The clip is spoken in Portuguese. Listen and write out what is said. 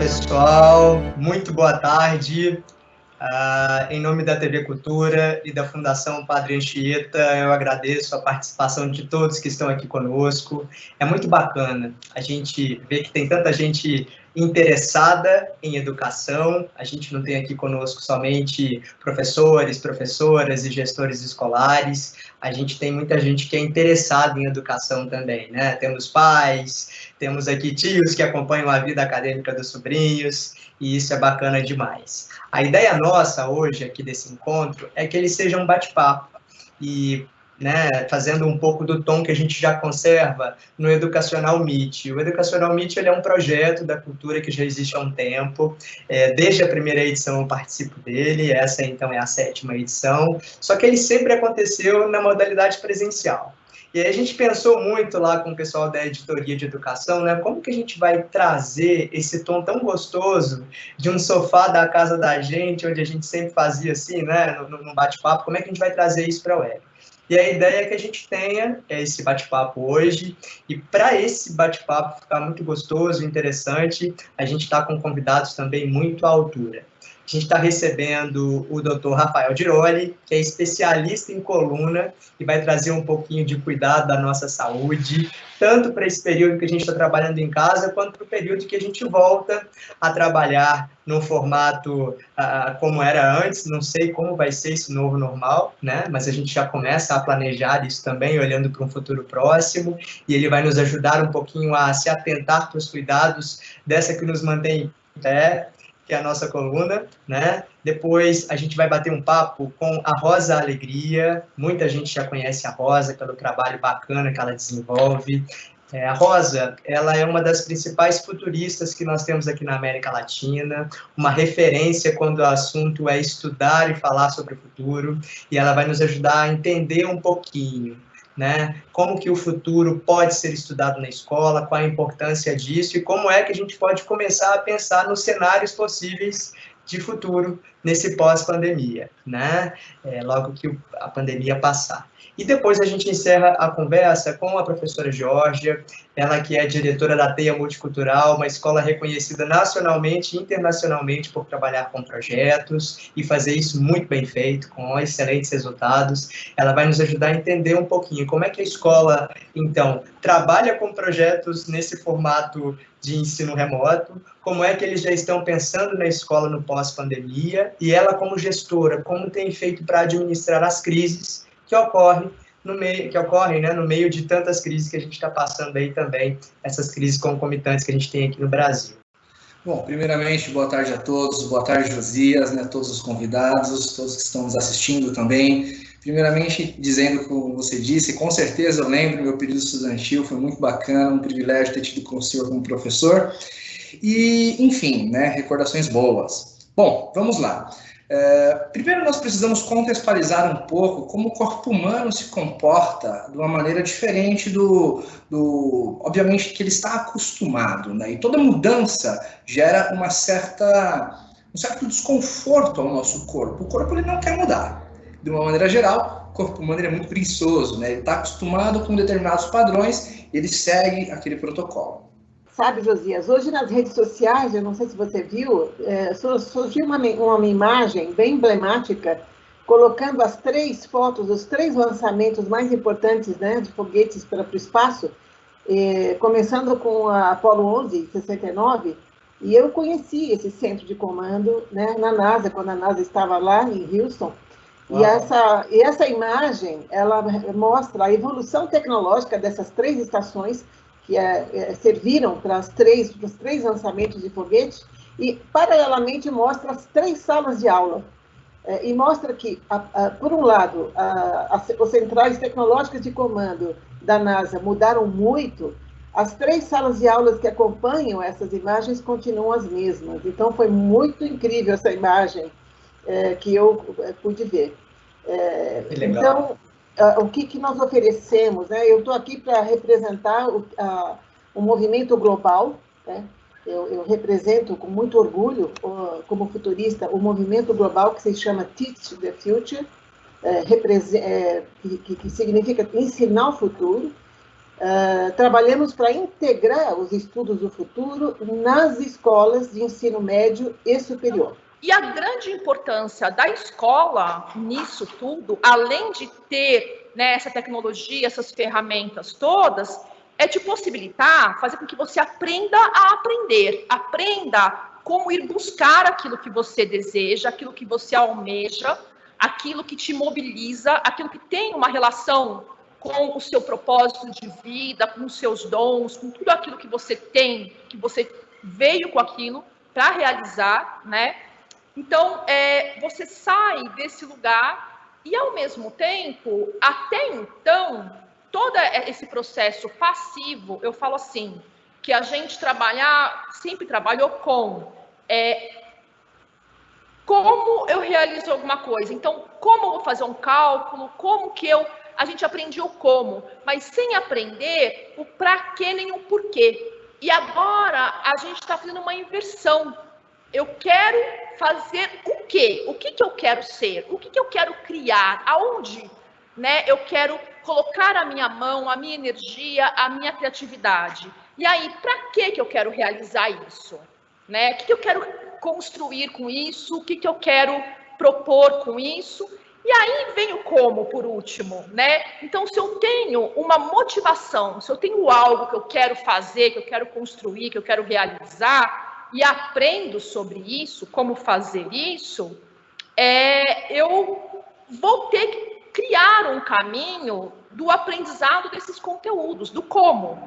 pessoal, muito boa tarde. Em nome da TV Cultura e da Fundação Padre Anchieta, eu agradeço a participação de todos que estão aqui conosco. É muito bacana a gente ver que tem tanta gente interessada em educação. A gente não tem aqui conosco somente professores, professoras e gestores escolares. A gente tem muita gente que é interessada em educação também, né? Temos pais, temos aqui tios que acompanham a vida acadêmica dos sobrinhos, e isso é bacana demais. A ideia nossa hoje aqui desse encontro é que ele seja um bate-papo e, fazendo um pouco do tom que a gente já conserva no Educacional Meet. O Educacional Meet ele é um projeto da cultura que já existe há um tempo. Desde a primeira edição eu participo dele, essa então é a 7ª edição, só que ele sempre aconteceu na modalidade presencial. E aí a gente pensou muito lá com o pessoal da editoria de educação, né? Como que a gente vai trazer esse tom tão gostoso de um sofá da casa da gente, onde a gente sempre fazia assim, né? No bate-papo, como é que a gente vai trazer isso para a web? E a ideia é que a gente tenha esse bate-papo hoje, e para esse bate-papo ficar muito gostoso, interessante, a gente está com convidados também muito à altura. A gente está recebendo o Dr. Rafael Diroli, que é especialista em coluna e vai trazer um pouquinho de cuidado da nossa saúde, tanto para esse período que a gente está trabalhando em casa, quanto para o período que a gente volta a trabalhar num formato como era antes. Não sei como vai ser esse novo normal, né? Mas a gente já começa a planejar isso também, olhando para um futuro próximo, e ele vai nos ajudar um pouquinho a se atentar para os cuidados dessa que nos mantém em pé, que é a nossa coluna, né? Depois a gente vai bater um papo com a Rosa Alegria. Muita gente já conhece a Rosa pelo trabalho bacana que ela desenvolve. A Rosa, ela é uma das principais futuristas que nós temos aqui na América Latina, uma referência quando o assunto é estudar e falar sobre o futuro, e ela vai nos ajudar a entender um pouquinho, né? Como que o futuro pode ser estudado na escola, qual a importância disso e como é que a gente pode começar a pensar nos cenários possíveis de futuro nesse pós-pandemia, né? Logo que a pandemia passar. E depois a gente encerra a conversa com a professora Geórgia, ela que é diretora da Teia Multicultural, uma escola reconhecida nacionalmente e internacionalmente por trabalhar com projetos e fazer isso muito bem feito, com excelentes resultados. Ela vai nos ajudar a entender um pouquinho como é que a escola, então, trabalha com projetos nesse formato de ensino remoto, como é que eles já estão pensando na escola no pós-pandemia, e ela como gestora, como tem feito para administrar as crises que ocorrem no meio de tantas crises que a gente está passando aí também, essas crises concomitantes que a gente tem aqui no Brasil. Bom, primeiramente, boa tarde a todos, boa tarde, Josias, né, todos os convidados, todos que estão nos assistindo também. Primeiramente, dizendo como você disse, com certeza eu lembro, meu período estudantil foi muito bacana, um privilégio ter tido com o senhor como professor, e, enfim, né, recordações boas. Bom, vamos lá. Primeiro nós precisamos contextualizar um pouco como o corpo humano se comporta de uma maneira diferente obviamente, que ele está acostumado, né? E toda mudança gera um certo desconforto ao nosso corpo. O corpo ele não quer mudar. De uma maneira geral, o corpo humano ele é muito preguiçoso, né? Ele está acostumado com determinados padrões, ele segue aquele protocolo. Sabe, Josias, hoje nas redes sociais, eu não sei se você viu, surgiu uma imagem bem emblemática, colocando as 3 fotos dos 3 lançamentos mais importantes, né, de foguetes para o espaço, começando com a Apollo 11, 69, e eu conheci esse centro de comando, né, na NASA, quando a NASA estava lá em Houston. E essa imagem, ela mostra a evolução tecnológica dessas 3 estações, que serviram para os 3 lançamentos de foguete, e, paralelamente, mostra as 3 salas de aula. E mostra que, por um lado, as centrais tecnológicas de comando da NASA mudaram muito, as 3 salas de aulas que acompanham essas imagens continuam as mesmas. Então, foi muito incrível essa imagem que eu pude ver. Então, o que nós oferecemos, né? Eu estou aqui para representar o movimento global, né? Eu represento com muito orgulho, como futurista, o movimento global que se chama Teach the Future, que significa ensinar o futuro, trabalhamos para integrar os estudos do futuro nas escolas de ensino médio e superior. E a grande importância da escola nisso tudo, além de ter, né, essa tecnologia, essas ferramentas todas, é te possibilitar, fazer com que você aprenda a aprender, aprenda como ir buscar aquilo que você deseja, aquilo que você almeja, aquilo que te mobiliza, aquilo que tem uma relação com o seu propósito de vida, com os seus dons, com tudo aquilo que você tem, que você veio com aquilo para realizar, né? Então, você sai desse lugar e, ao mesmo tempo, até então, todo esse processo passivo, eu falo assim, que a gente sempre trabalhou com como eu realizo alguma coisa. Então, como eu vou fazer um cálculo, como que a gente aprendeu o como, mas sem aprender o para quê nem o porquê. E agora a gente está fazendo uma inversão. Eu quero fazer o quê? O que eu quero ser? O que eu quero criar? Aonde, né, eu quero colocar a minha mão, a minha energia, a minha criatividade? E aí, para que eu quero realizar isso? Né? O que eu quero construir com isso? O que eu quero propor com isso? E aí vem o como, por último, né? Então, se eu tenho uma motivação, se eu tenho algo que eu quero fazer, que eu quero construir, que eu quero realizar, e aprendo sobre isso, como fazer isso, eu vou ter que criar um caminho do aprendizado desses conteúdos, do como.